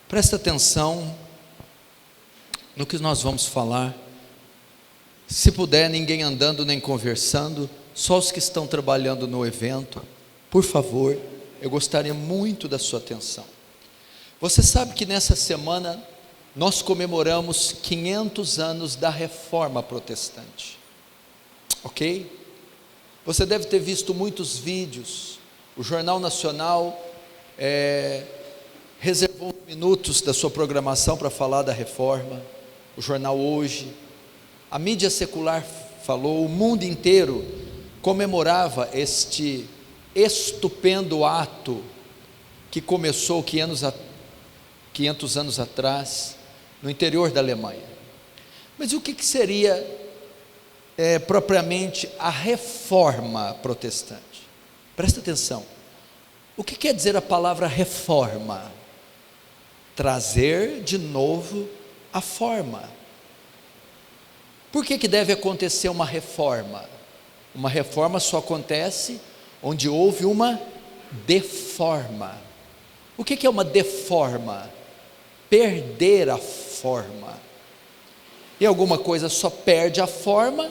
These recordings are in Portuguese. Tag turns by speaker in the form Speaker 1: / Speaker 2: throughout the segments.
Speaker 1: Presta atenção no que nós vamos falar. Se puder, ninguém andando nem conversando, só os que estão trabalhando no evento, por favor, eu gostaria muito da sua atenção. Você sabe que nessa semana nós comemoramos 500 anos da Reforma Protestante, ok? Você deve ter visto muitos vídeos. O Jornal Nacional reservou minutos da sua programação para falar da Reforma. O Jornal Hoje, a mídia secular falou, o mundo inteiro comemorava este estupendo ato que começou 500 anos atrás, no interior da Alemanha. Mas o que seria propriamente a Reforma Protestante? Presta atenção, o que quer dizer a palavra reforma? Trazer de novo a forma. Por que deve acontecer uma reforma? Uma reforma só acontece onde houve uma deforma. O que é uma deforma? Perder a forma. E alguma coisa só perde a forma,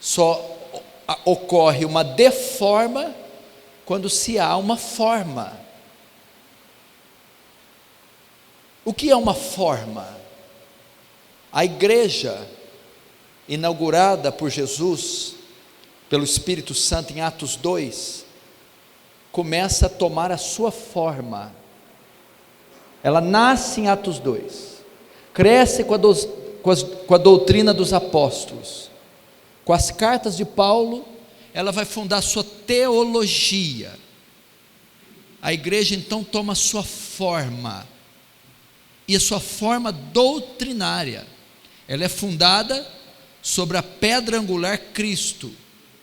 Speaker 1: só ocorre uma deforma quando se há uma forma. O que é uma forma? A igreja, inaugurada por Jesus, pelo Espírito Santo em Atos 2, começa a tomar a sua forma. Ela nasce em Atos 2, cresce com a doutrina dos apóstolos, com as cartas de Paulo, ela vai fundar sua teologia. A igreja então toma a sua forma, e a sua forma doutrinária, ela é fundada sobre a pedra angular Cristo,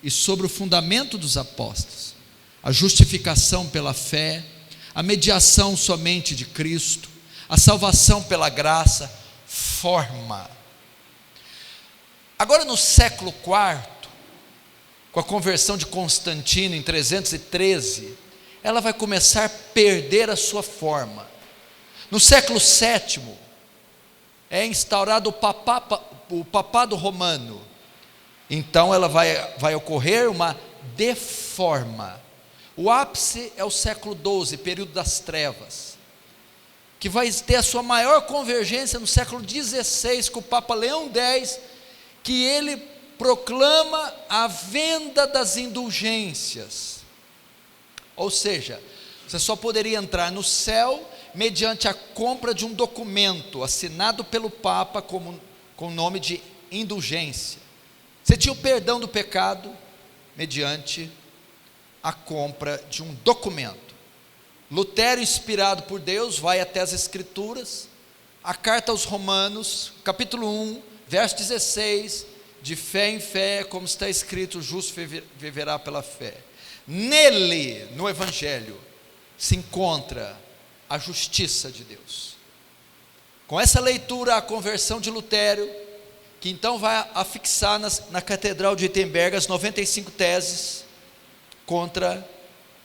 Speaker 1: e sobre o fundamento dos apóstolos, a justificação pela fé, a mediação somente de Cristo, a salvação pela graça, forma. Agora no século IV, com a conversão de Constantino em 313, ela vai começar a perder a sua forma. No século VII, é instaurado o papado romano. Então ela vai ocorrer uma deforma. O ápice é o século XII, período das trevas, que vai ter a sua maior convergência no século XVI, com o Papa Leão X, que ele proclama a venda das indulgências. Ou seja, você só poderia entrar no céu mediante a compra de um documento assinado pelo Papa com o nome de indulgência. Você tinha o perdão do pecado mediante a compra de um documento. Lutero, inspirado por Deus, vai até as Escrituras, a carta aos Romanos, capítulo 1, verso 16, de fé em fé, como está escrito, o justo viverá pela fé. Nele, no Evangelho, se encontra a justiça de Deus. Com essa leitura, a conversão de Lutero, que então vai afixar na Catedral de Wittenberg as 95 teses contra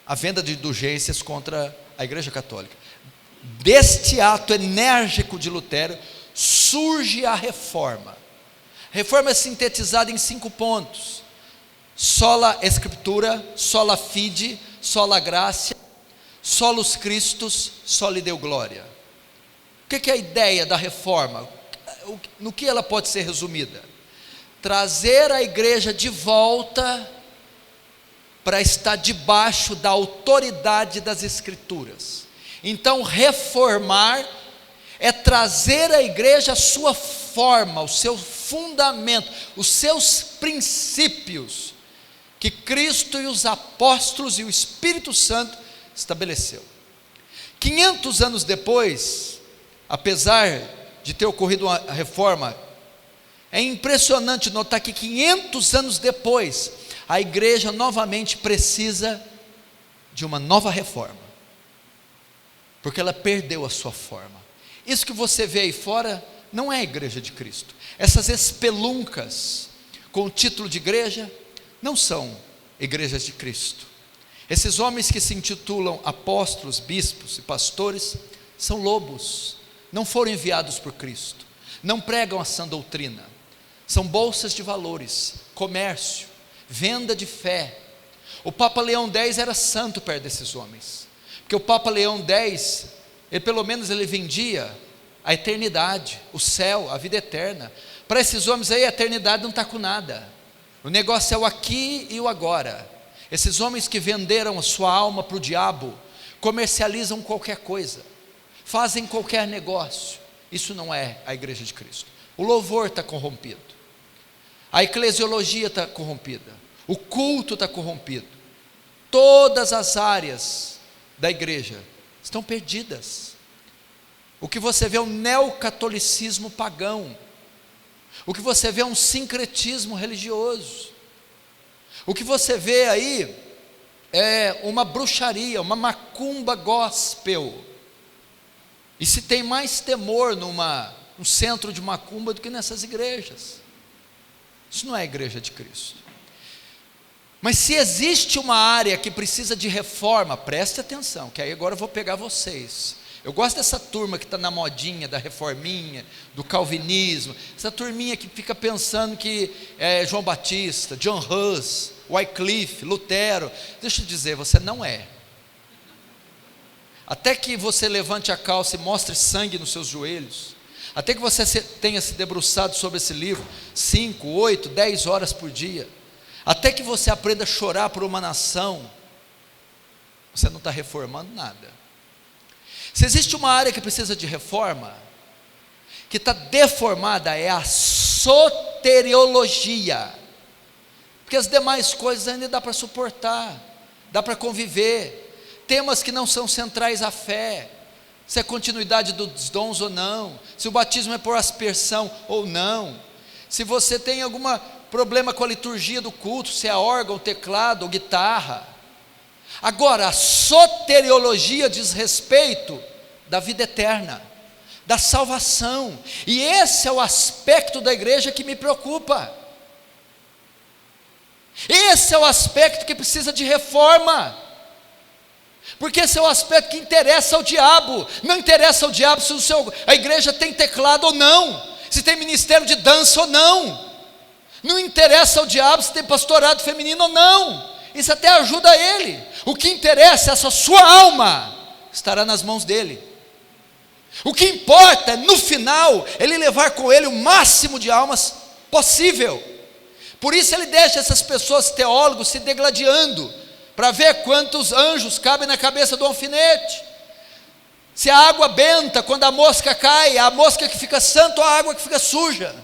Speaker 1: a venda de indulgências contra a Igreja Católica. Deste ato enérgico de Lutero surge a reforma. A reforma é sintetizada em 5 pontos: sola Escritura, sola fide, sola gratia, solus Christus, soli Deo gloria. O que é a ideia da reforma? No que ela pode ser resumida? Trazer a igreja de volta para estar debaixo da autoridade das Escrituras. Então, reformar é trazer à igreja a sua forma, o seu fundamento, os seus princípios, que Cristo e os apóstolos e o Espírito Santo estabeleceu. 500 anos depois, apesar de ter ocorrido a reforma, é impressionante notar que 500 anos depois, a igreja novamente precisa de uma nova reforma, porque ela perdeu a sua forma. Isso que você vê aí fora não é a igreja de Cristo. Essas espeluncas com o título de igreja não são igrejas de Cristo. Esses homens que se intitulam apóstolos, bispos e pastores são lobos, não foram enviados por Cristo, não pregam a sã doutrina, são bolsas de valores, comércio, venda de fé. O Papa Leão X era santo perto desses homens, porque o Papa Leão X, pelo menos ele vendia a eternidade, o céu, a vida eterna. Para esses homens aí a eternidade não está com nada, o negócio é o aqui e o agora. Esses homens que venderam a sua alma para o diabo, comercializam qualquer coisa, fazem qualquer negócio. Isso não é a igreja de Cristo. O louvor está corrompido, a eclesiologia está corrompida, o culto está corrompido, todas as áreas da igreja estão perdidas. O que você vê é um neocatolicismo pagão, o que você vê é um sincretismo religioso, o que você vê aí é uma bruxaria, uma macumba gospel. E se tem mais temor num centro de macumba do que nessas igrejas. Isso não é a igreja de Cristo. Mas se existe uma área que precisa de reforma, preste atenção, que aí agora eu vou pegar vocês. Eu gosto dessa turma que está na modinha da reforminha, do calvinismo, essa turminha que fica pensando que é João Batista, John Hus, Wycliffe, Lutero. Deixa eu dizer, você não é. Até que você levante a calça e mostre sangue nos seus joelhos, até que você tenha se debruçado sobre esse livro 5, 8, 10 horas por dia, até que você aprenda a chorar por uma nação, você não está reformando nada. Se existe uma área que precisa de reforma, que está deformada, é a soteriologia, porque as demais coisas ainda dá para suportar, dá para conviver. Temas que não são centrais à fé, se é continuidade dos dons ou não, se o batismo é por aspersão ou não, se você tem algum problema com a liturgia do culto, se é órgão, teclado ou guitarra. Agora, a soteriologia diz respeito da vida eterna, da salvação, e esse é o aspecto da igreja que me preocupa. Esse é o aspecto que precisa de reforma, porque esse é o aspecto que interessa ao diabo. Não interessa ao diabo se a igreja tem teclado ou não, se tem ministério de dança ou não, não interessa ao diabo se tem pastorado feminino ou não, isso até ajuda ele. O que interessa é essa sua alma, estará nas mãos dele. O que importa é, no final, ele levar com ele o máximo de almas possível. Por isso ele deixa essas pessoas, teólogos, se degladiando, para ver quantos anjos cabem na cabeça do alfinete, se a água benta, quando a mosca cai, a mosca que fica santa ou a água que fica suja.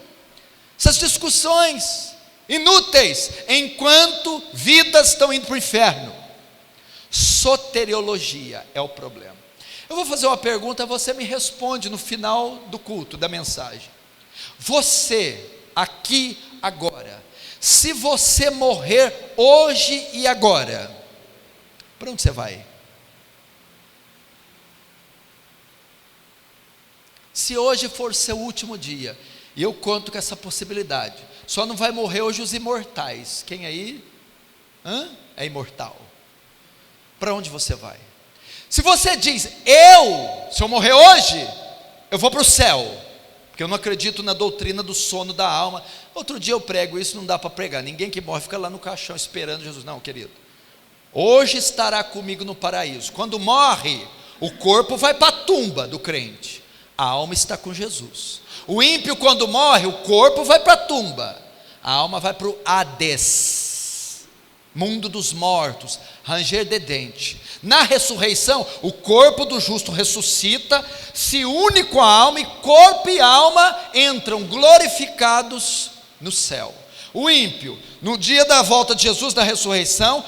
Speaker 1: Essas discussões inúteis, enquanto vidas estão indo para o inferno. Soteriologia é o problema. Eu vou fazer uma pergunta, você me responde no final do culto, da mensagem. Você, aqui, agora, se você morrer hoje e agora, para onde você vai? Se hoje for seu último dia, e eu conto com essa possibilidade, só não vai morrer hoje os imortais. Quem aí é imortal? Para onde você vai? Se você diz, se eu morrer hoje, eu vou para o céu, porque eu não acredito na doutrina do sono da alma. Outro dia eu prego isso, não dá para pregar. Ninguém que morre fica lá no caixão esperando Jesus. Não, querido, hoje estará comigo no paraíso. Quando morre, o corpo vai para a tumba do crente, a alma está com Jesus. O ímpio, quando morre, o corpo vai para a tumba, a alma vai para o Hades, mundo dos mortos, ranger de dente. Na ressurreição, o corpo do justo ressuscita, se une com a alma, e corpo e alma entram glorificados no céu. O ímpio, no dia da volta de Jesus, da ressurreição,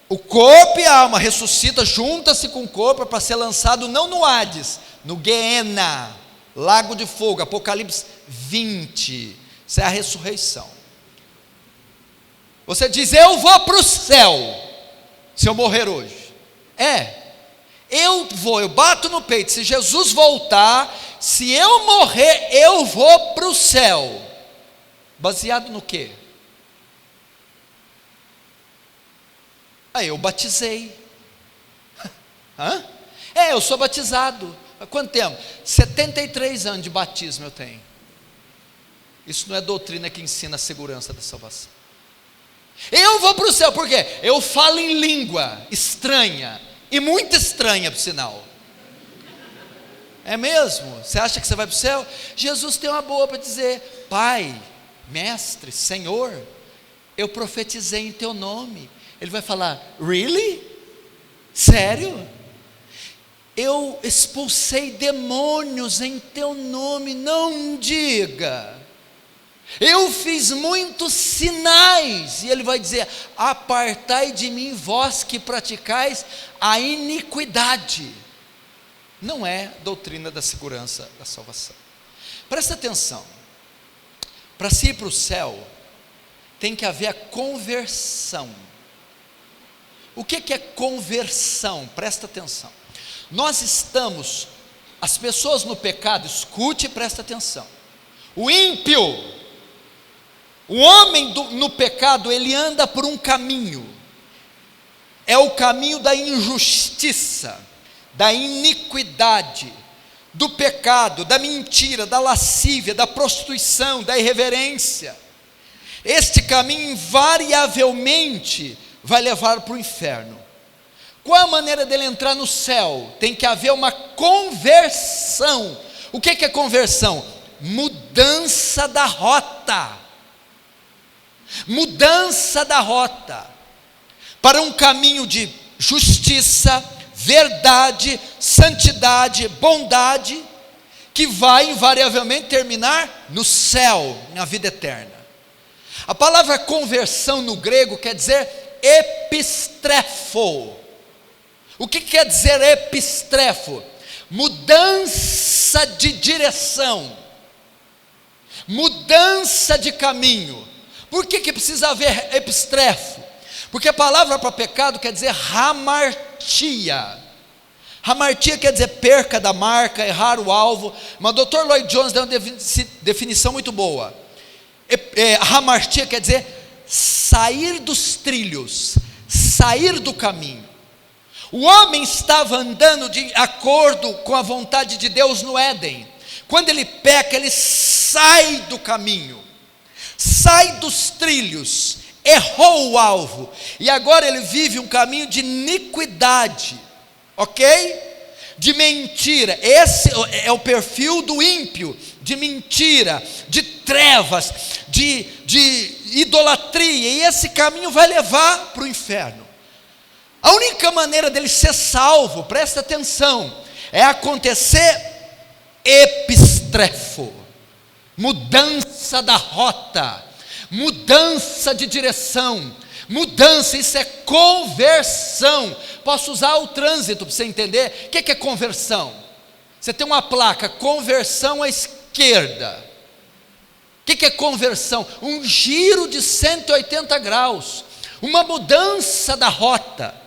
Speaker 1: o corpo e a alma ressuscita, junta-se com o corpo para ser lançado não no Hades, no Guiena, lago de fogo, Apocalipse 20, isso é a ressurreição. Você diz, eu vou para o céu, se eu morrer hoje. Eu bato no peito, se Jesus voltar, se eu morrer, eu vou para o céu. Baseado no quê? Eu batizei. Eu sou batizado. Há quanto tempo? 73 anos de batismo eu tenho. Isso não é doutrina que ensina a segurança da salvação. Eu vou para o céu, por quê? Eu falo em língua estranha, e muito estranha por sinal. É mesmo? Você acha que você vai para o céu? Jesus tem uma boa para dizer: Pai, Mestre, Senhor, eu profetizei em teu nome. Ele vai falar: Really? Sério? Eu expulsei demônios em teu nome. Não diga. Eu fiz muitos sinais. E ele vai dizer: apartai de mim, vós que praticais a iniquidade. Não é doutrina da segurança da salvação. Presta atenção. Para se ir para o céu, tem que haver a conversão. O que é conversão? Presta atenção. Nós estamos, as pessoas no pecado, escute e presta atenção. O ímpio, o homem no pecado, ele anda por um caminho. É o caminho da injustiça, da iniquidade, do pecado, da mentira, da lascívia, da prostituição, da irreverência. Este caminho invariavelmente vai levar para o inferno. Qual a maneira dele entrar no céu? Tem que haver uma conversão. O que é conversão? Mudança da rota. Mudança da rota para um caminho de justiça, verdade, santidade, bondade, que vai invariavelmente terminar no céu, na vida eterna. A palavra conversão no grego quer dizer epistrefo. O que quer dizer epistrefo? Mudança de direção, mudança de caminho. Por que precisa haver epistrefo? Porque a palavra para pecado quer dizer hamartia. Hamartia quer dizer perca da marca, errar o alvo. Mas o Dr. Lloyd Jones deu uma definição muito boa. Hamartia quer dizer sair dos trilhos, sair do caminho. O homem estava andando de acordo com a vontade de Deus no Éden. Quando ele peca, ele sai do caminho, sai dos trilhos, errou o alvo, e agora ele vive um caminho de iniquidade, ok? De mentira. Esse é o perfil do ímpio, de mentira, de trevas, de idolatria, e esse caminho vai levar para o inferno. A única maneira dele ser salvo, presta atenção, é acontecer epistrefo, mudança da rota, mudança de direção, mudança, isso é conversão. Posso usar o trânsito para você entender o que é conversão. Você tem uma placa, conversão à esquerda. O que é conversão? Um giro de 180 graus, uma mudança da rota.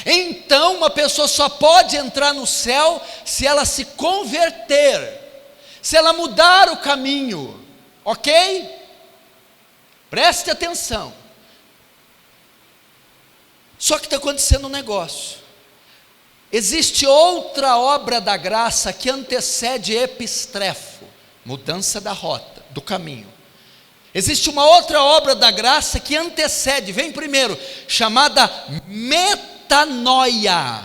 Speaker 1: Então uma pessoa só pode entrar no céu se ela se converter, se ela mudar o caminho, ok? Preste atenção. Só que está acontecendo um negócio. Existe outra obra da graça que antecede epistrefo, mudança da rota, do caminho. Existe uma outra obra da graça que antecede, vem primeiro, chamada metanoia.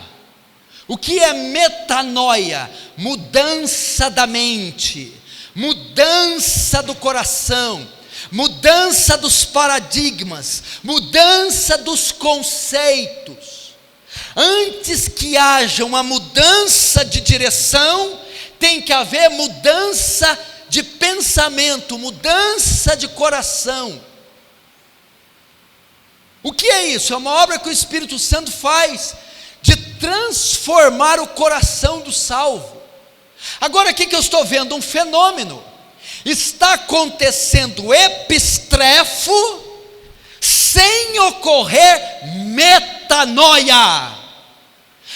Speaker 1: O que é metanoia? Mudança da mente, mudança do coração, mudança dos paradigmas, mudança dos conceitos. Antes que haja uma mudança de direção, tem que haver mudança de pensamento, mudança de coração. O que é isso? É uma obra que o Espírito Santo faz, de transformar o coração do salvo. Agora aqui que eu estou vendo um fenômeno, está acontecendo epistrefo, sem ocorrer metanoia.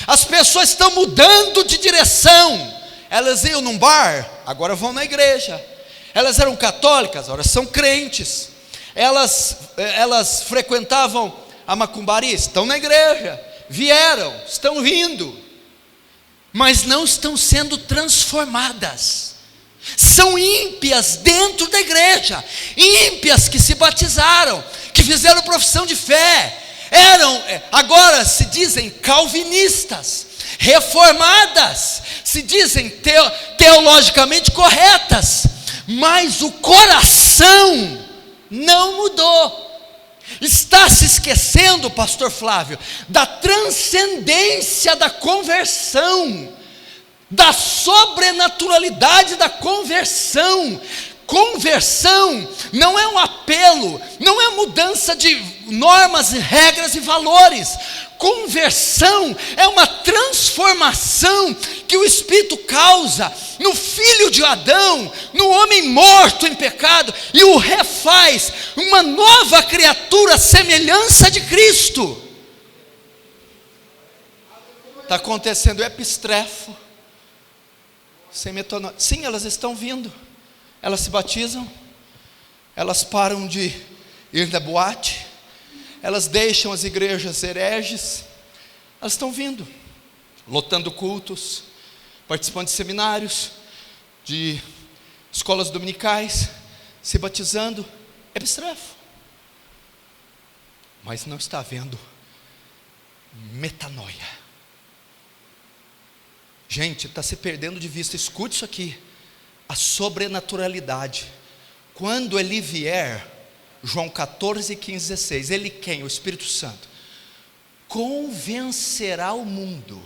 Speaker 1: As pessoas estão mudando de direção. Elas iam num bar, agora vão na igreja. Elas eram católicas, agora são crentes. Elas frequentavam a macumbaria, estão na igreja. Vieram, estão vindo. mas não estão sendo transformadas. São ímpias dentro da igreja, ímpias que se batizaram, que fizeram profissão de fé, agora se dizem calvinistas, reformadas, se dizem teologicamente corretas, mas o coração não mudou. Está se esquecendo, pastor Flávio, da transcendência da conversão, da sobrenaturalidade da conversão. Conversão não é um apelo, não é mudança de normas, regras e valores. Conversão é uma transformação que o Espírito causa no filho de Adão, no homem morto em pecado, e o refaz uma nova criatura, semelhança de Cristo. Está acontecendo epistrefo, sem metanoia. Sim, elas estão vindo. Elas se batizam, elas param de ir na boate, elas deixam as igrejas hereges, elas estão vindo, lotando cultos, participando de seminários, de escolas dominicais, se batizando, epistrefo. Mas não está havendo metanoia. Gente, está se perdendo de vista, escute isso aqui. A sobrenaturalidade, quando ele vier, João 14, 15, 16, ele quem? O Espírito Santo, convencerá o mundo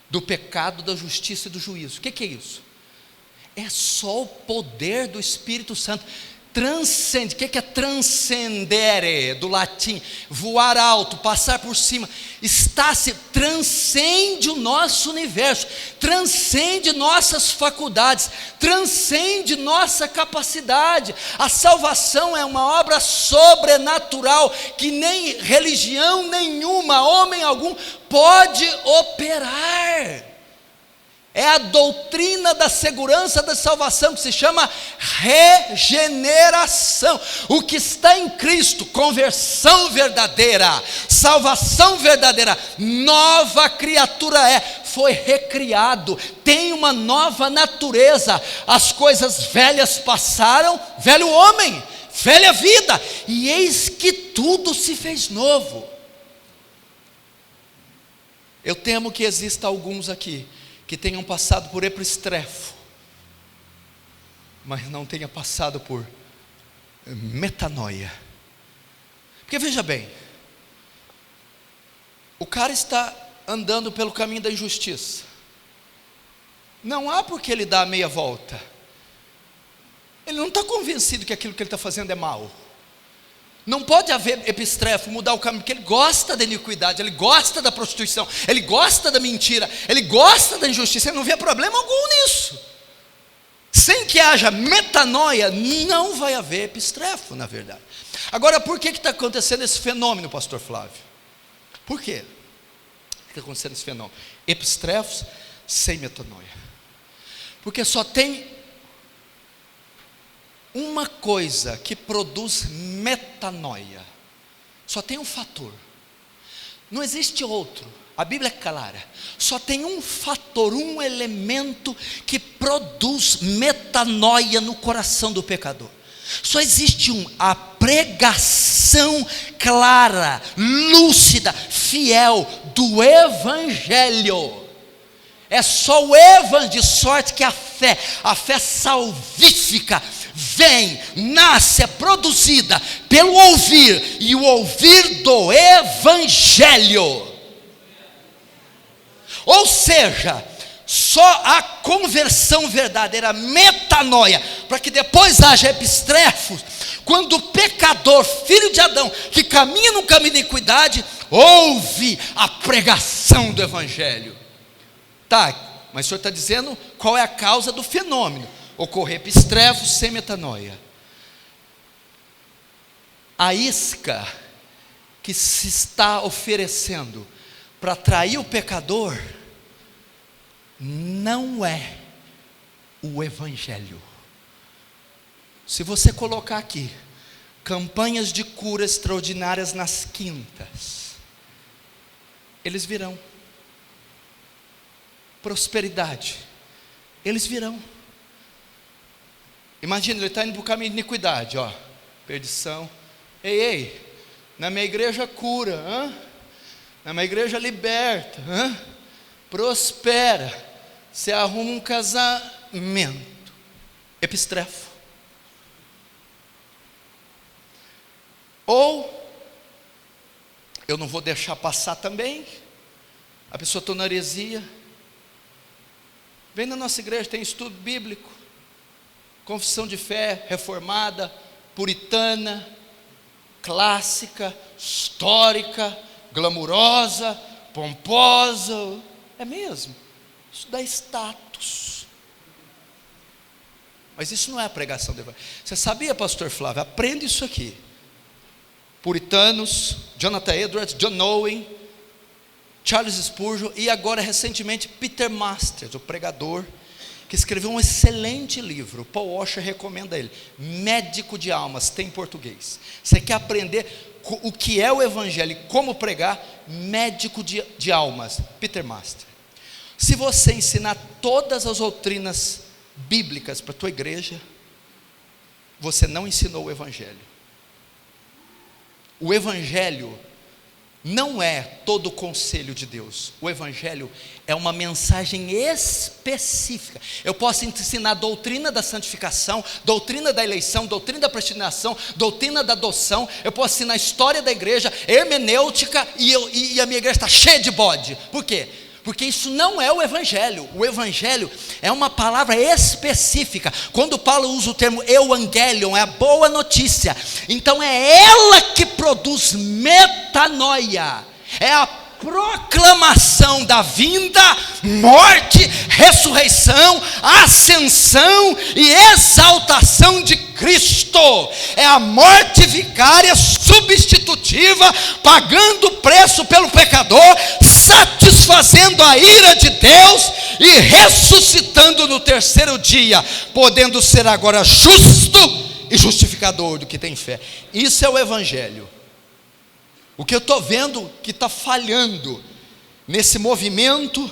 Speaker 1: do pecado, da justiça e do juízo. O que é isso? É só o poder do Espírito Santo. Transcende. O que é transcendere, do latim? Voar alto, passar por cima. Transcende o nosso universo, transcende nossas faculdades, transcende nossa capacidade. A salvação é uma obra sobrenatural que nem religião nenhuma, homem algum pode operar. É a doutrina da segurança da salvação, que se chama regeneração. O que está em Cristo, conversão verdadeira, salvação verdadeira, nova criatura foi recriado, tem uma nova natureza. As coisas velhas passaram, velho homem, velha vida, e eis que tudo se fez novo. Eu temo que exista alguns aqui que tenham passado por epistrefo, mas não tenha passado por metanoia. Porque veja bem, o cara está andando pelo caminho da injustiça, não há por que ele dar a meia volta. Ele não está convencido que aquilo que ele está fazendo é mal. Não pode haver epistrefo, mudar o caminho, porque ele gosta da iniquidade, ele gosta da prostituição, ele gosta da mentira, ele gosta da injustiça, ele não vê problema algum nisso. Sem que haja metanoia, não vai haver epistrefo, na verdade. Agora, por que está acontecendo esse fenômeno, pastor Flávio? Por quê? Está acontecendo esse fenômeno? Epistrefos sem metanoia. Porque só tem uma coisa que produz metanoia, só tem um fator, não existe outro. A Bíblia é clara, só tem um fator, um elemento que produz metanoia no coração do pecador. Só existe a pregação clara, lúcida, fiel do Evangelho. É só o Evangelho, de sorte que a fé salvífica, vem, nasce, é produzida pelo ouvir, e o ouvir do Evangelho. Ou seja, só a conversão verdadeira, metanoia, para que depois haja epistrefos, quando o pecador, filho de Adão, que caminha no caminho da iniquidade, ouve a pregação do Evangelho. Tá, mas o senhor está dizendo qual é a causa do fenômeno? Ocorrer epistrefos sem metanoia. A isca que se está oferecendo para atrair o pecador não é o Evangelho. Se você colocar aqui campanhas de cura extraordinárias nas quintas, eles virão. prosperidade, eles virão. Imagina, ele está indo para o caminho de iniquidade, ó, perdição. Ei, na minha igreja cura, na minha igreja liberta, prospera. Você arruma um casamento, epistrefo. Ou, eu não vou deixar passar também, a pessoa está na heresia. Vem na nossa igreja, tem estudo bíblico, confissão de fé reformada, puritana, clássica, histórica, glamurosa, pomposa. É mesmo, isso dá status. Mas isso não é a pregação do evangelho. Você sabia, pastor Flávio? Aprende isso aqui. Puritanos, Jonathan Edwards, John Owen, Charles Spurgeon e agora recentemente Peter Masters, o pregador, que escreveu um excelente livro. Paul Washer recomenda ele, Médico de Almas, tem em português. Você quer aprender o que é o evangelho e como pregar? Médico de almas, Peter Masters. Se você ensinar todas as doutrinas bíblicas para a tua igreja, você não ensinou o evangelho. O evangelho não é todo o conselho de Deus. O evangelho é uma mensagem específica. Eu posso ensinar a doutrina da santificação, doutrina da eleição, doutrina da predestinação, doutrina da adoção. Eu posso ensinar a história da igreja, hermenêutica, e a minha igreja está cheia de bode. Por quê? Porque isso não é o evangelho. O evangelho é uma palavra específica. Quando Paulo usa o termo evangelion, é a boa notícia. Então é ela que produz metanoia. É a proclamação da vinda, morte, ressurreição, ascensão e exaltação de Cristo. É a morte vicária substitutiva, pagando o preço pelo pecador, satisfazendo a ira de Deus e ressuscitando no terceiro dia, podendo ser agora justo e justificador do que tem fé. Isso é o evangelho. O que eu estou vendo que está falhando nesse movimento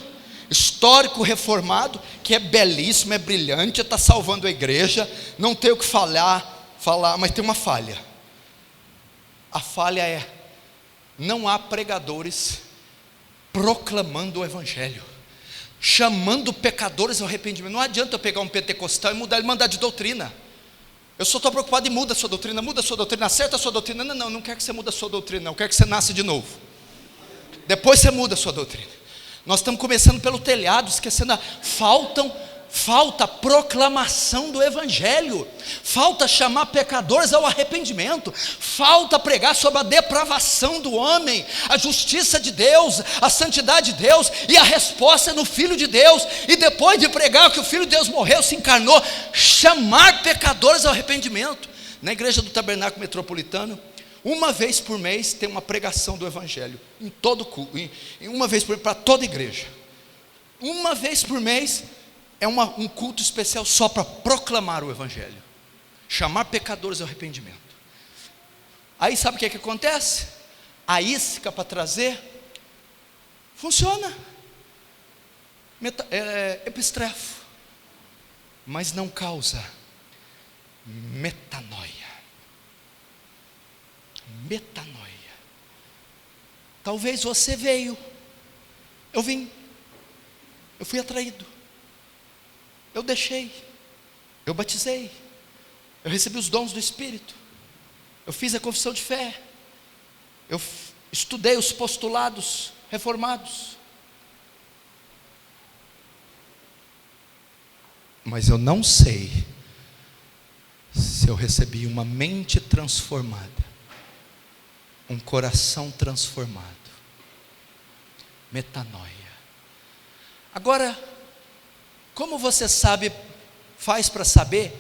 Speaker 1: histórico reformado, que é belíssimo, é brilhante, está salvando a igreja, não tem o que falar, mas tem uma falha. A falha é, não há pregadores proclamando o evangelho, chamando pecadores ao arrependimento. Não adianta eu pegar um pentecostal e mudar ele, mandar de doutrina. Eu só estou preocupado em muda a sua doutrina, acerta a sua doutrina. Não quero que você mude a sua doutrina, eu quero que você nasça de novo. Depois você muda a sua doutrina. Nós estamos começando pelo telhado, esquecendo, falta proclamação do evangelho, falta chamar pecadores ao arrependimento, falta pregar sobre a depravação do homem, a justiça de Deus, a santidade de Deus, e a resposta é no Filho de Deus. E depois de pregar que o Filho de Deus morreu, se encarnou, chamar pecadores ao arrependimento. Na igreja do Tabernáculo Metropolitano, uma vez por mês tem uma pregação do evangelho, em todo culto, uma vez por mês, para toda igreja. Uma vez por mês é um culto especial só para proclamar o evangelho, chamar pecadores ao arrependimento. Aí sabe o que acontece? A isca para trazer funciona, epistrefo, mas não causa metanoia. Talvez você veio, eu vim, eu fui atraído, eu deixei, eu batizei, eu recebi os dons do Espírito, eu fiz a confissão de fé, eu estudei os postulados reformados, mas eu não sei se eu recebi uma mente transformada, um coração transformado, metanoia. Agora, como você faz para saber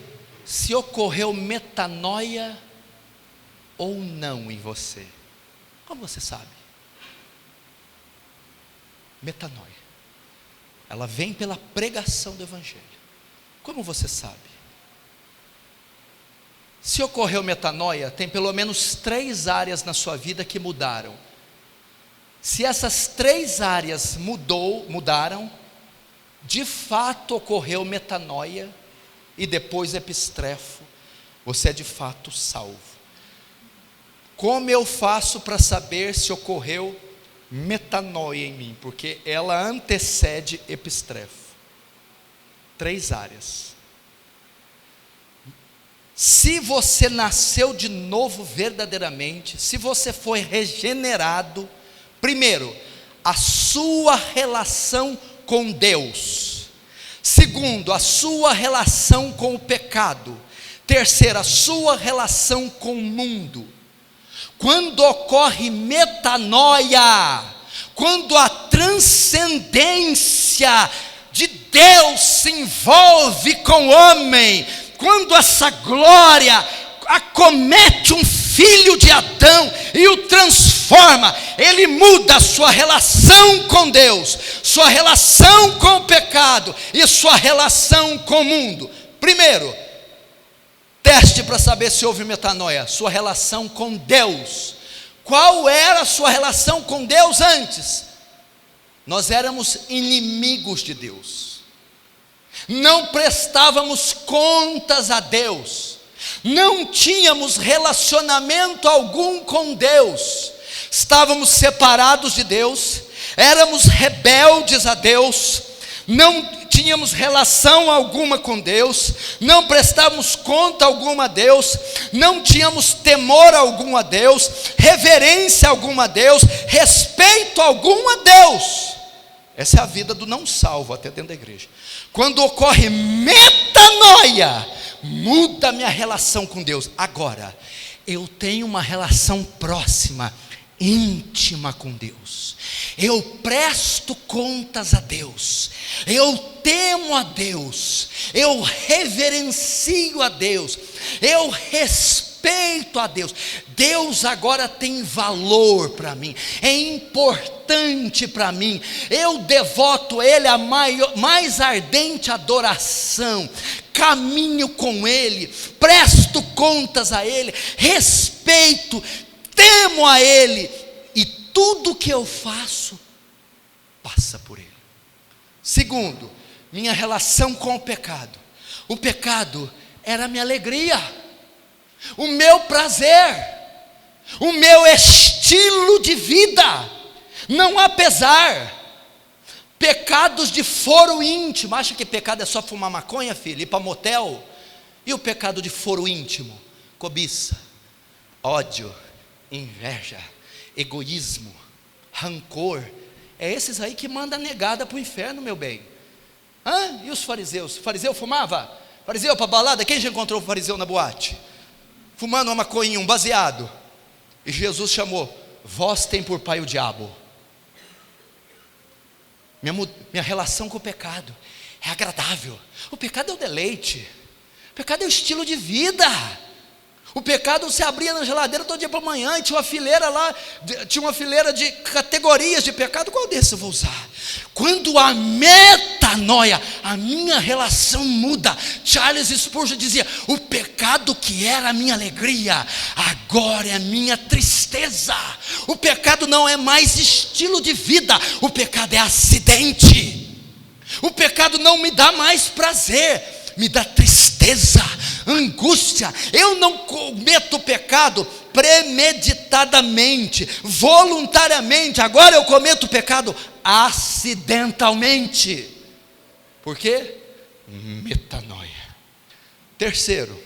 Speaker 1: se ocorreu metanoia ou não em você? Como você sabe? Metanoia, ela vem pela pregação do evangelho. Como você sabe? Se ocorreu metanoia, tem pelo menos 3 áreas na sua vida que mudaram. Se essas 3 áreas mudaram, de fato ocorreu metanoia e depois epistrefo, você é de fato salvo. Como eu faço para saber se ocorreu metanoia em mim? Porque ela antecede epistrefo. 3 áreas. Se você nasceu de novo verdadeiramente, se você foi regenerado, primeiro, a sua relação com Deus. Segundo, a sua relação com o pecado. Terceiro, a sua relação com o mundo. Quando ocorre metanoia, quando a transcendência de Deus se envolve com o homem, quando essa glória acomete um filho de Adão e o transforma, ele muda a sua relação com Deus, sua relação com o pecado e sua relação com o mundo. Primeiro, teste para saber se houve metanoia, sua relação com Deus. Qual era a sua relação com Deus antes? Nós éramos inimigos de Deus, não prestávamos contas a Deus, não tínhamos relacionamento algum com Deus, estávamos separados de Deus, éramos rebeldes a Deus, não tínhamos relação alguma com Deus, não prestávamos conta alguma a Deus, não tínhamos temor algum a Deus, reverência alguma a Deus, respeito algum a Deus. Essa é a vida do não salvo até dentro da igreja. Quando ocorre metanoia, muda a minha relação com Deus. Agora, eu tenho uma relação próxima, íntima com Deus. Eu presto contas a Deus, eu temo a Deus, eu reverencio a Deus, eu respeito a Deus. Deus agora tem valor para mim, é importante para mim, eu devoto Ele a mais ardente adoração, caminho com Ele, presto contas a Ele, respeito, temo a Ele, e tudo que eu faço passa por Ele. Segundo, minha relação com o pecado. O pecado era a minha alegria, o meu prazer, o meu estilo de vida. Não há pesar. Pecados de foro íntimo. Acha que pecado é só fumar maconha, filho, ir para motel? E o pecado de foro íntimo? Cobiça, ódio, inveja, egoísmo, rancor. É esses aí que manda a negada para o inferno, meu bem. E os fariseus? O fariseu fumava? Fariseu para balada? Quem já encontrou o fariseu na boate? Fumando uma maconha, um baseado. E Jesus chamou: vós tem por pai o diabo. Minha relação com o pecado é agradável. O pecado é o deleite. O pecado é o estilo de vida. O pecado se abria na geladeira todo dia para amanhã, e tinha uma fileira lá, tinha uma fileira de categorias de pecado. Qual desses eu vou usar? Quando a metanoia, a minha relação muda. Charles Spurgeon dizia: o pecado que era a minha alegria, agora é a minha tristeza. O pecado não é mais estilo de vida, o pecado é acidente. O pecado não me dá mais prazer, me dá tristeza, angústia. Eu não cometo pecado premeditadamente, voluntariamente. Agora eu cometo pecado acidentalmente. Por quê? Metanoia. Terceiro,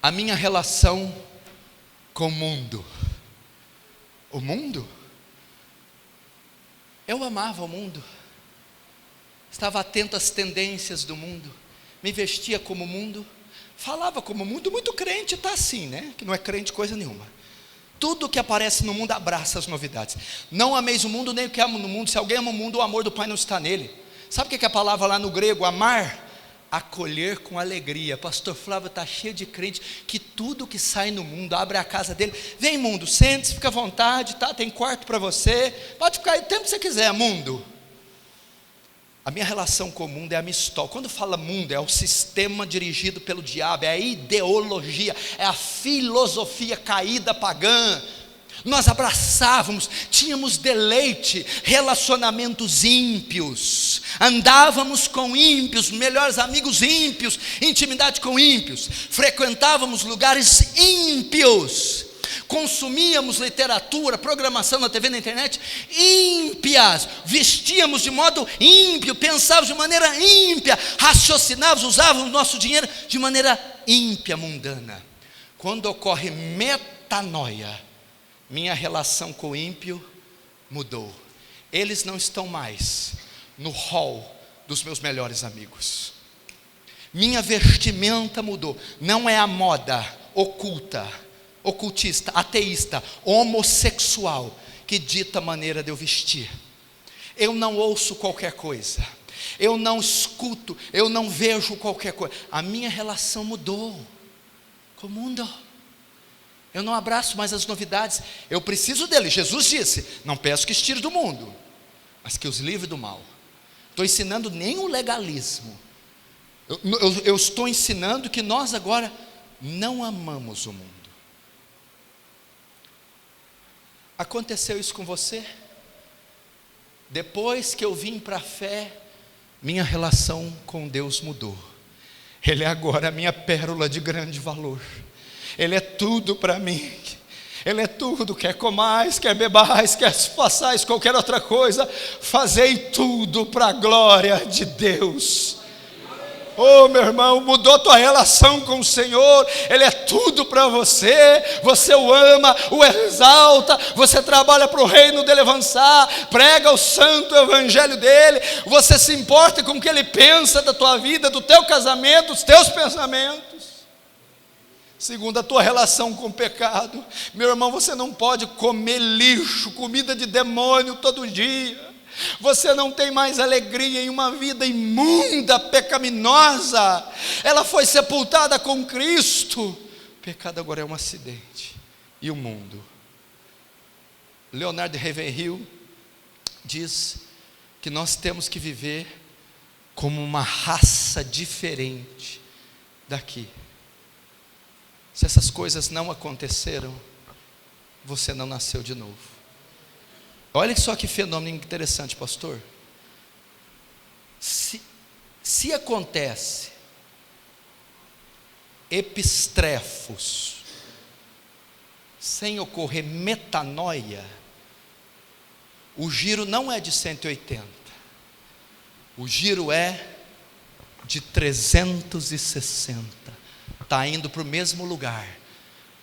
Speaker 1: a minha relação com o mundo. O mundo? Eu amava o mundo, estava atento às tendências do mundo, me vestia como o mundo, falava como o mundo. Muito crente está assim, né? Que não é crente coisa nenhuma. Tudo que aparece no mundo abraça as novidades. Não ameis o mundo, nem o que ama no mundo. Se alguém ama o mundo, o amor do Pai não está nele. Sabe o que é a palavra lá no grego, amar? Acolher com alegria. Pastor Flávio está cheio de crente que tudo que sai no mundo abre a casa dele. Vem, mundo, sente-se, fica à vontade, tá? Tem quarto para você, pode ficar aí o tempo que você quiser, mundo. A minha relação com o mundo é amistosa. Quando fala mundo, é o sistema dirigido pelo diabo, é a ideologia, é a filosofia caída pagã.
Speaker 2: Nós abraçávamos, tínhamos deleite, relacionamentos ímpios, andávamos com ímpios, melhores amigos ímpios, intimidade com ímpios, frequentávamos lugares ímpios, consumíamos literatura, programação na TV, na internet, ímpias, vestíamos de modo ímpio, pensávamos de maneira ímpia, raciocinávamos, usávamos nosso dinheiro de maneira ímpia, mundana. Quando ocorre metanoia, minha relação com o ímpio mudou. Eles não estão mais no hall dos meus melhores amigos. Minha vestimenta mudou. Não é a moda ocultista, ateísta, homossexual que dita a maneira de eu vestir. Eu não ouço qualquer coisa, eu não escuto, eu não vejo qualquer coisa. A minha relação mudou com o mundo. Eu não abraço mais as novidades. Eu preciso dele. Jesus disse: não peço que os tire do mundo, mas que os livre do mal. Estou ensinando nem o legalismo. Eu estou ensinando que nós agora não amamos o mundo. Aconteceu isso com você? Depois que eu vim para a fé, minha relação com Deus mudou. Ele é agora a minha pérola de grande valor. Ele é tudo para mim. Ele é tudo, quer comais, quer bebais, quer façais qualquer outra coisa, fazei tudo para a glória de Deus. Oh, meu irmão, mudou tua relação com o Senhor. Ele é tudo para você. Você o ama, o exalta. Você trabalha para o reino dele avançar, prega o santo evangelho dele. Você se importa com o que ele pensa da tua vida, do teu casamento, dos teus pensamentos. Segundo, a tua relação com o pecado. Meu irmão, você não pode comer lixo, comida de demônio todo dia. Você não tem mais alegria em uma vida imunda, pecaminosa. Ela foi sepultada com Cristo. O pecado agora é um acidente. E o mundo? Leonardo Ravenhill diz que nós temos que viver como uma raça diferente daqui. Se essas coisas não aconteceram, você não nasceu de novo. Olha só que fenômeno interessante, pastor. Se acontece epistrefos sem ocorrer metanoia, o giro não é de 180, o giro é de 360. Está indo para o mesmo lugar,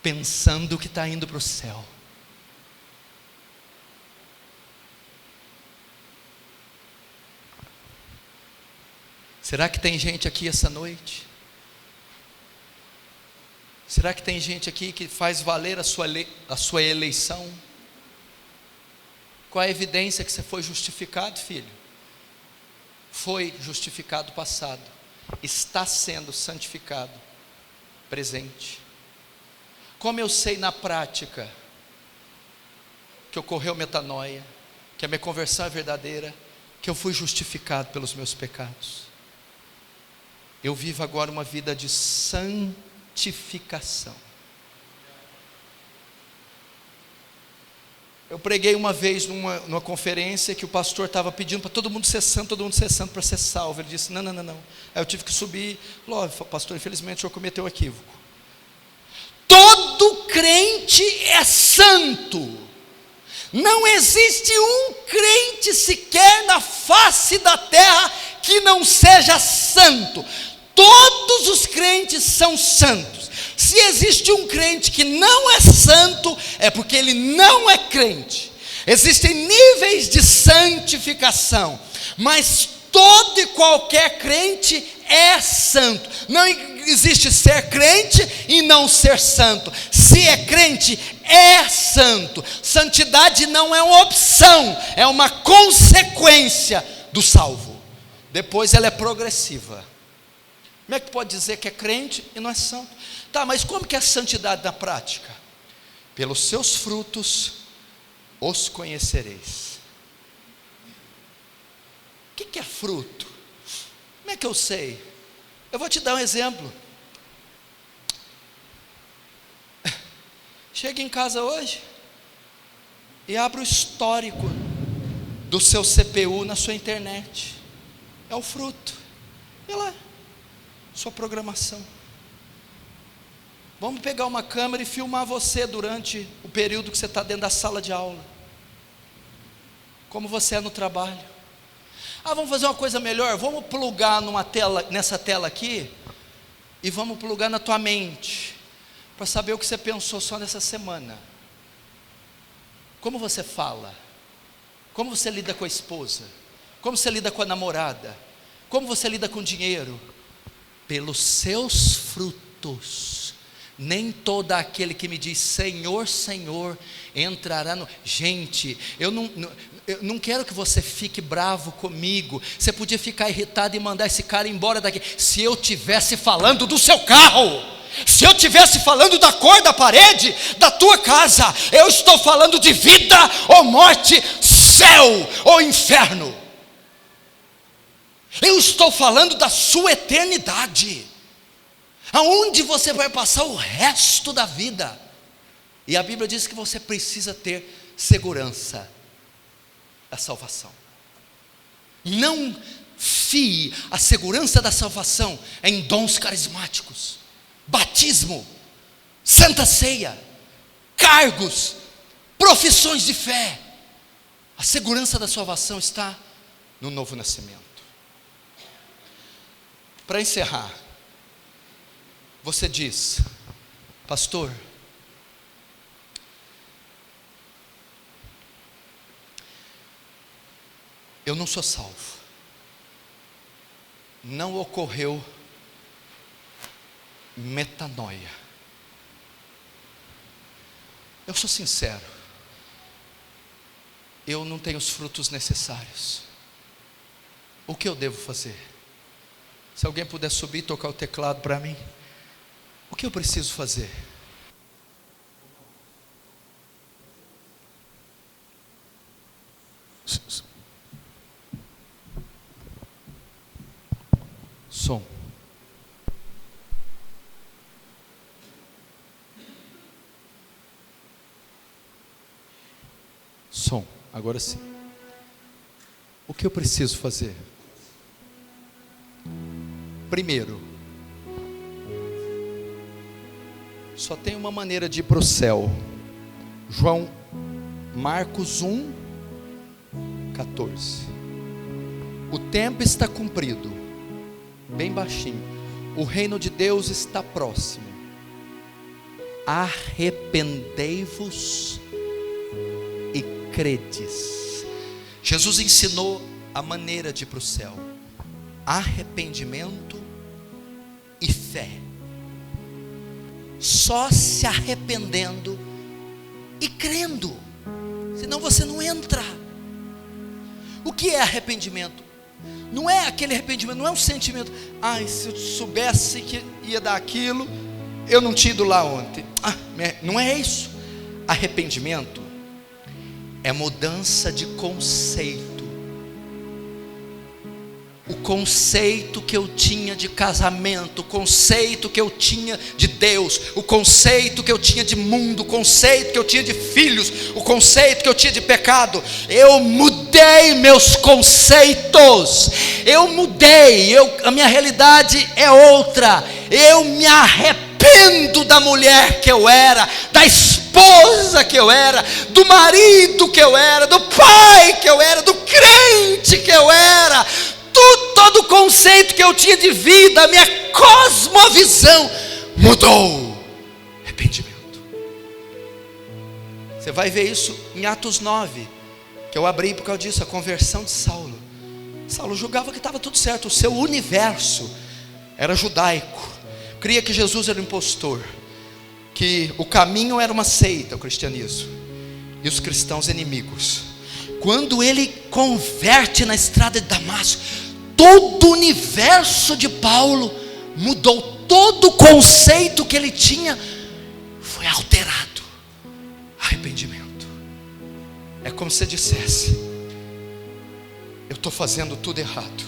Speaker 2: pensando que está indo para o céu. Será que tem gente aqui essa noite? Será que tem gente aqui que faz valer a sua eleição? Qual a evidência que você foi justificado, filho? Foi justificado passado, está sendo santificado presente. Como eu sei na prática que ocorreu metanoia, que a minha conversão é verdadeira, que eu fui justificado pelos meus pecados? Eu vivo agora uma vida de santificação. Eu preguei uma vez numa conferência que o pastor estava pedindo para todo mundo ser santo para ser salvo. Ele disse: não. Aí eu tive que subir. Falou: pastor, infelizmente o senhor cometeu um equívoco. Todo crente é santo. Não existe um crente sequer na face da terra que não seja santo. Todos os crentes são santos. Se existe um crente que não é santo, é porque ele não é crente. Existem níveis de santificação, mas todo e qualquer crente é santo. Não existe ser crente e não ser santo. Se é crente, é santo. Santidade não é uma opção, é uma consequência do salvo. Depois ela é progressiva. Como é que pode dizer que é crente e não é santo? Tá, mas como que é a santidade na prática? Pelos seus frutos os conhecereis. O que é fruto? Como é que eu sei? Eu vou te dar um exemplo. Chega em casa hoje, e abra o histórico do seu CPU na sua internet. É o fruto. E lá, sua programação. Vamos pegar uma câmera e filmar você durante o período que você está dentro da sala de aula. Como você é no trabalho. Vamos fazer uma coisa melhor. Vamos plugar nessa tela aqui, e vamos plugar na tua mente, para saber o que você pensou só nessa semana. Como você fala? Como você lida com a esposa? Como você lida com a namorada? Como você lida com o dinheiro? Pelos seus frutos. Nem todo aquele que me diz Senhor, Senhor, entrará no... Gente, eu não quero que você fique bravo comigo. Você podia ficar irritado e mandar esse cara embora daqui. Se eu estivesse falando do seu carro, se eu estivesse falando da cor da parede da tua casa, eu estou falando de vida ou morte, céu ou inferno. Eu estou falando da sua eternidade, aonde você vai passar o resto da vida. E a Bíblia diz que você precisa ter segurança da salvação. Não fie a segurança da salvação em dons carismáticos, batismo, santa ceia, cargos, profissões de fé. A segurança da salvação está no novo nascimento. Para encerrar, você diz: pastor, eu não sou salvo, não ocorreu metanoia. Eu sou sincero, eu não tenho os frutos necessários. O que eu devo fazer? Se alguém puder subir e tocar o teclado para mim. O que eu preciso fazer? Som. Som, agora sim. O que eu preciso fazer? Primeiro, só tem uma maneira de ir para o céu. Marcos 1, 14. O tempo está cumprido, bem baixinho. O reino de Deus está próximo. Arrependei-vos e credes. Jesus ensinou a maneira de ir para o céu: arrependimento e fé. Só se arrependendo e crendo, senão você não entra. O que é arrependimento? Não é aquele arrependimento, não é um sentimento: se eu soubesse que ia dar aquilo, eu não tinha ido lá ontem. Não é isso. Arrependimento é mudança de conceito. O conceito que eu tinha de casamento, o conceito que eu tinha de Deus, o conceito que eu tinha de mundo, o conceito que eu tinha de filhos, o conceito que eu tinha de pecado, eu mudei meus conceitos, eu mudei, a minha realidade é outra. Eu me arrependo da mulher que eu era, da esposa que eu era, do marido que eu era, do pai que eu era, do crente que eu era. Todo o conceito que eu tinha de vida, a minha cosmovisão mudou. Arrependimento. Você vai ver isso em Atos 9, que eu abri por causa disso, a conversão de Saulo. Saulo julgava que estava tudo certo, o seu universo era judaico, cria que Jesus era um impostor, que o caminho era uma seita, o cristianismo, e os cristãos inimigos. Quando ele converte na estrada de Damasco, todo o universo de Paulo mudou. Todo o conceito que ele tinha foi alterado. Arrependimento. É como se dissesse: eu estou fazendo tudo errado.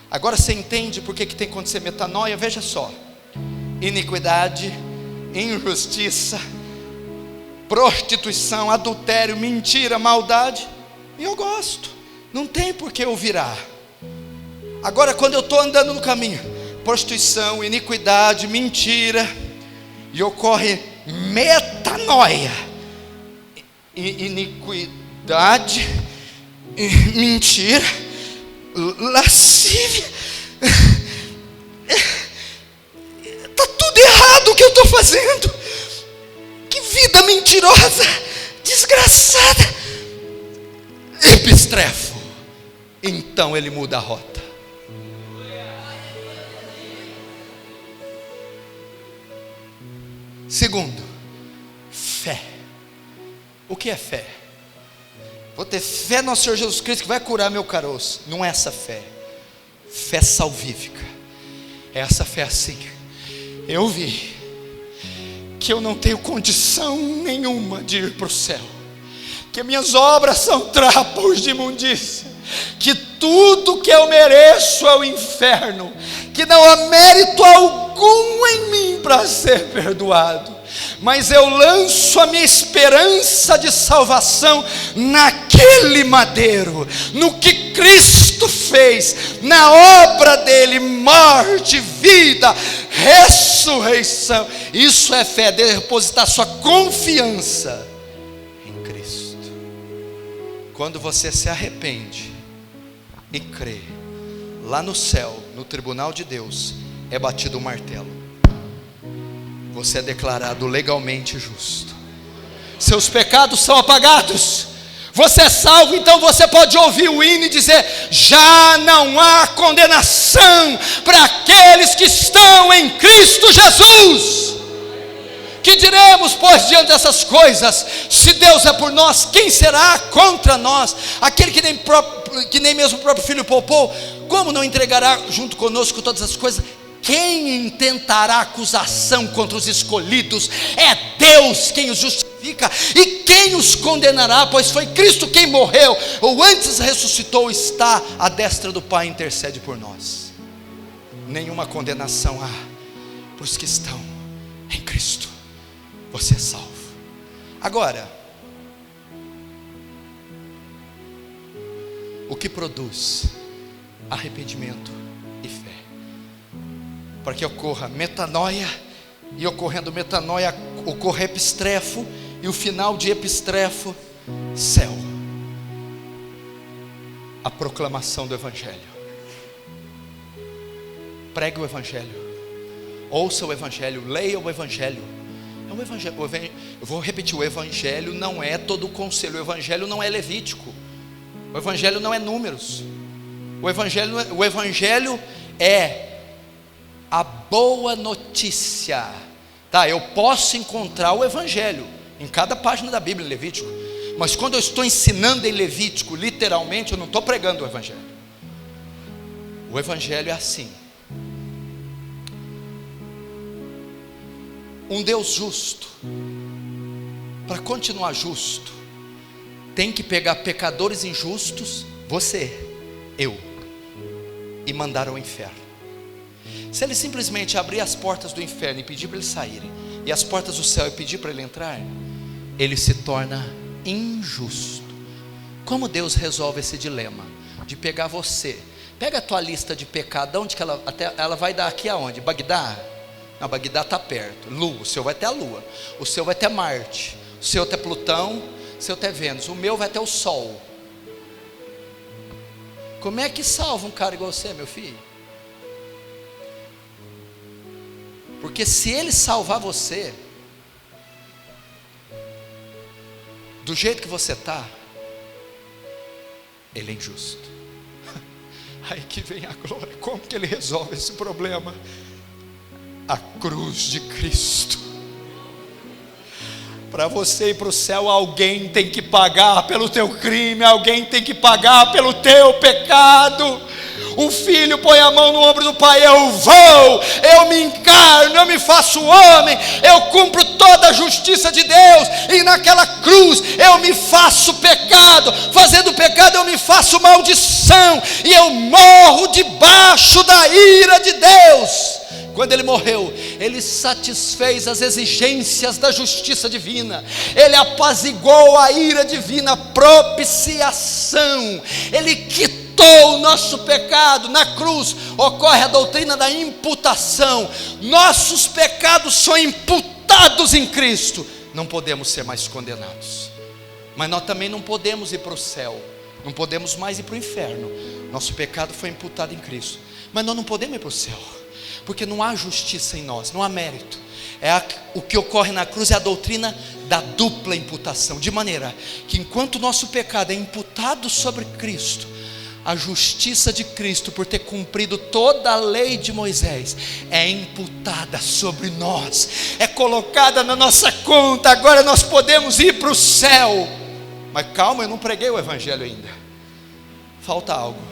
Speaker 2: Agora você entende por que tem que acontecer metanoia? Veja só: iniquidade, injustiça, prostituição, adultério, mentira, maldade, e eu gosto, não tem por que eu virar. Agora, quando eu estou andando no caminho, prostituição, iniquidade, mentira, e ocorre metanoia, iniquidade, mentira, lascívia, está tudo errado o que eu estou fazendo. Que vida mentirosa, desgraçada. Epistrefo. Então ele muda a rota. Segundo, fé. O que é fé? Vou ter fé no Senhor Jesus Cristo que vai curar meu caroço. Não é essa fé. Fé salvífica. É essa fé assim. Eu vi que eu não tenho condição nenhuma de ir para o céu, que minhas obras são trapos de imundícia, que tudo que eu mereço é o inferno, que não há mérito algum em mim para ser perdoado, mas eu lanço a minha esperança de salvação naquele madeiro, no que Cristo fez, na obra dele, morte, vida, ressurreição. Isso é fé, depositar sua confiança em Cristo. Quando você se arrepende e crê, lá no céu, no tribunal de Deus, é batido o martelo. Você é declarado legalmente justo. Seus pecados são apagados. Você é salvo, então você pode ouvir o hino e dizer: já não há condenação para aqueles que estão em Cristo Jesus. Que diremos, pois, diante dessas coisas? Se Deus é por nós, quem será contra nós? Aquele que nem mesmo o próprio Filho poupou, como não entregará junto conosco todas as coisas? Quem intentará acusação contra os escolhidos? É Deus quem os justifica. E quem os condenará? Pois foi Cristo quem morreu, ou antes ressuscitou, está à destra do Pai e intercede por nós. Nenhuma condenação há para os que estão em Cristo. Você é salvo. Agora, o que produz arrependimento e fé? Para que ocorra metanoia, e ocorrendo metanoia, ocorra epistrefo, e o final de epistrefo, céu. A proclamação do Evangelho. Pregue o Evangelho, ouça o Evangelho, leia o Evangelho. É o Evangelho. Eu vou repetir: o Evangelho não é todo o conselho, o Evangelho não é levítico, o Evangelho não é números, o Evangelho é a boa notícia, tá? Eu posso encontrar o Evangelho em cada página da Bíblia em Levítico, mas quando eu estou ensinando em Levítico, literalmente, eu não estou pregando o Evangelho. O Evangelho é assim: um Deus justo, para continuar justo, tem que pegar pecadores injustos, você, eu, e mandar ao inferno. Se ele simplesmente abrir as portas do inferno e pedir para eles saírem, e as portas do céu e pedir para ele entrar, ele se torna injusto. Como Deus resolve esse dilema? De pegar você, pega a tua lista de pecado, onde que ela vai dar aqui aonde? Bagdá? Não, Bagdá está perto. Lua, o seu vai até a Lua, o seu vai até Marte, o seu até Plutão, o seu até Vênus, o meu vai até o Sol. Como é que salva um cara igual você, meu filho? Porque se ele salvar você, do jeito que você está, ele é injusto. Aí que vem a glória. Como que ele resolve esse problema? A cruz de Cristo. Para você ir para o céu, alguém tem que pagar pelo teu crime, alguém tem que pagar pelo teu pecado. O filho põe a mão no ombro do pai: eu vou, eu me encarno, eu me faço homem, eu cumpro toda a justiça de Deus, e naquela cruz eu me faço pecado, fazendo pecado eu me faço maldição, e eu morro debaixo da ira de Deus.
Speaker 1: quando Ele morreu, Ele satisfez as exigências da justiça divina, Ele apaziguou a ira divina, propiciação, Ele quitou o nosso pecado. Na cruz ocorre a doutrina da imputação, nossos pecados são imputados em Cristo, não podemos ser mais condenados, mas nós também não podemos ir para o céu, não podemos mais ir para o inferno. Nosso pecado foi imputado em Cristo, mas nós não podemos ir para o céu, porque não há justiça em nós, não há mérito. O que ocorre na cruz é a doutrina da dupla imputação, de maneira que enquanto o nosso pecado é imputado sobre Cristo, a justiça de Cristo, por ter cumprido toda a lei de Moisés, é imputada sobre nós, é colocada na nossa conta. Agora nós podemos ir para o céu. Mas calma, eu não preguei o evangelho ainda, falta algo,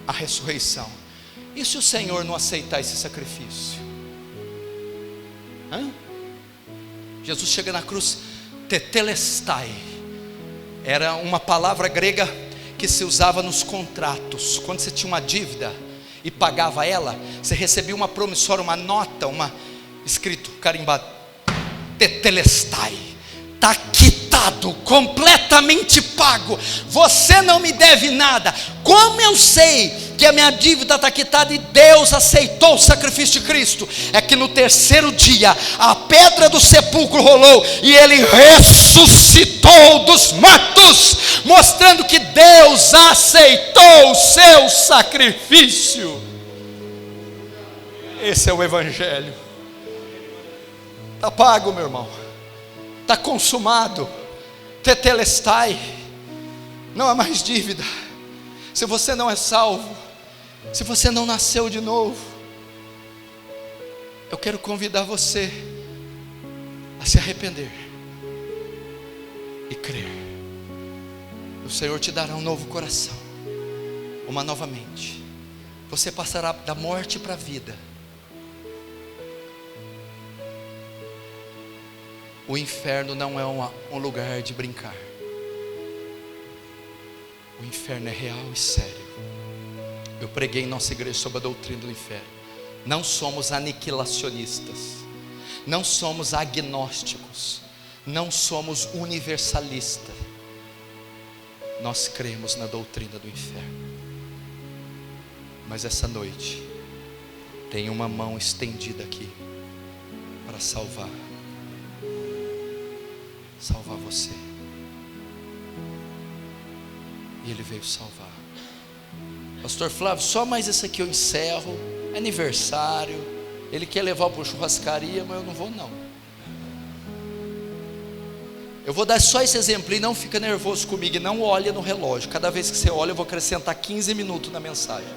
Speaker 1: a ressurreição. E se o Senhor não aceitar esse sacrifício? Jesus chega na cruz, tetelestai, era uma palavra grega que se usava nos contratos. Quando você tinha uma dívida e pagava ela, você recebia uma promissória, uma nota, escrito, carimbado, tetelestai, está quitado, completamente pago, você não me deve nada. Como eu sei que a minha dívida está quitada e Deus aceitou o sacrifício de Cristo? É que no terceiro dia a pedra do sepulcro rolou e Ele ressuscitou dos mortos, mostrando que Deus aceitou o seu sacrifício. Esse é o evangelho. Está pago, meu irmão, está consumado, tetelestai, não há mais dívida. Se você não é salvo, se você não nasceu de novo, eu quero convidar você a se arrepender e crer. O Senhor te dará um novo coração, uma nova mente. Você passará da morte para a vida. O inferno não é um lugar de brincar. O inferno é real e sério. Eu preguei em nossa igreja sobre a doutrina do inferno. Não somos aniquilacionistas, não somos agnósticos, não somos universalistas. Nós cremos na doutrina do inferno. Mas essa noite tem uma mão estendida aqui para salvar você. E Ele veio salvar. Pastor Flávio, só mais isso aqui eu encerro. Aniversário, ele quer levar para a churrascaria, mas eu não vou não. Eu vou dar só esse exemplo, e não fica nervoso comigo, e não olha no relógio. Cada vez que você olha, eu vou acrescentar 15 minutos na mensagem.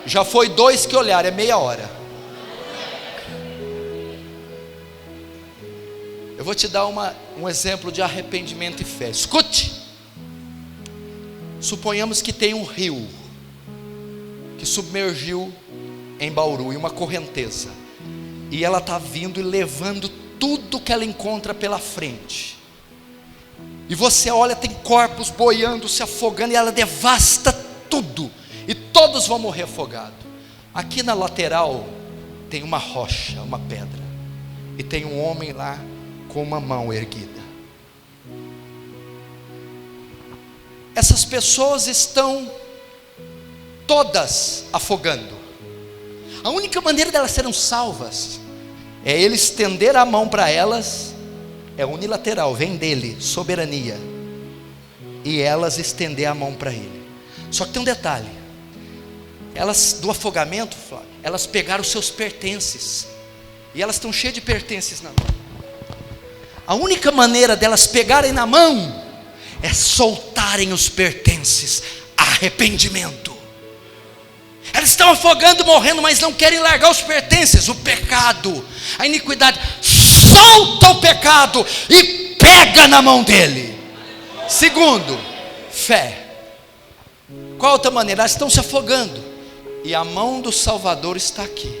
Speaker 1: Já foi 2 que olharam, é meia hora. Eu vou te dar um exemplo de arrependimento e fé. Escute. Suponhamos que tem um rio que submergiu em Bauru, em uma correnteza, e ela está vindo e levando tudo que ela encontra pela frente. E você olha, tem corpos boiando, se afogando, e ela devasta tudo, e todos vão morrer afogados. Aqui na lateral tem uma rocha, uma pedra, e tem um homem lá com uma mão erguida. Essas pessoas estão todas afogando. A única maneira delas serem salvas é ele estender a mão para elas. É unilateral, vem dele, soberania, e elas estender a mão para ele. Só que tem um detalhe: elas, do afogamento, elas pegaram os seus pertences, e elas estão cheias de pertences na mão. A única maneira delas pegarem na mão é soltarem os pertences. Arrependimento. Elas estão afogando, morrendo, mas não querem largar os pertences. O pecado, a iniquidade. Solta o pecado e pega na mão dele. Segundo, fé. Qual outra maneira? Elas estão se afogando e a mão do Salvador está aqui.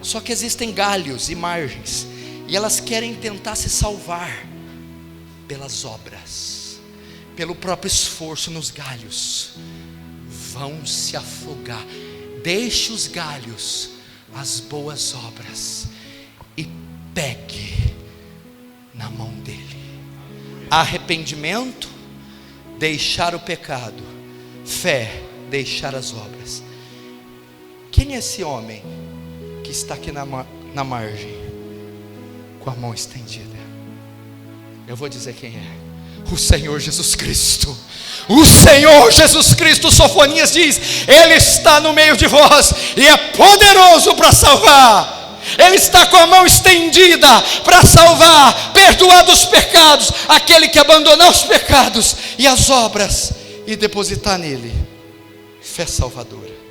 Speaker 1: Só que existem galhos e margens, e elas querem tentar se salvar pelas obras, pelo próprio esforço nos galhos. Vão se afogar. Deixe os galhos
Speaker 2: as boas obras e pegue na mão dele. Arrependimento, deixar o pecado. Fé, deixar as obras. Quem é esse homem que está aqui na margem, com a mão estendida? Eu vou dizer quem é. O Senhor Jesus Cristo. O Senhor Jesus Cristo. Sofonias diz: Ele está no meio de vós e é poderoso para salvar. Ele está com a mão estendida para salvar, perdoar dos pecados aquele que abandonar os pecados e as obras e depositar nele fé salvadora.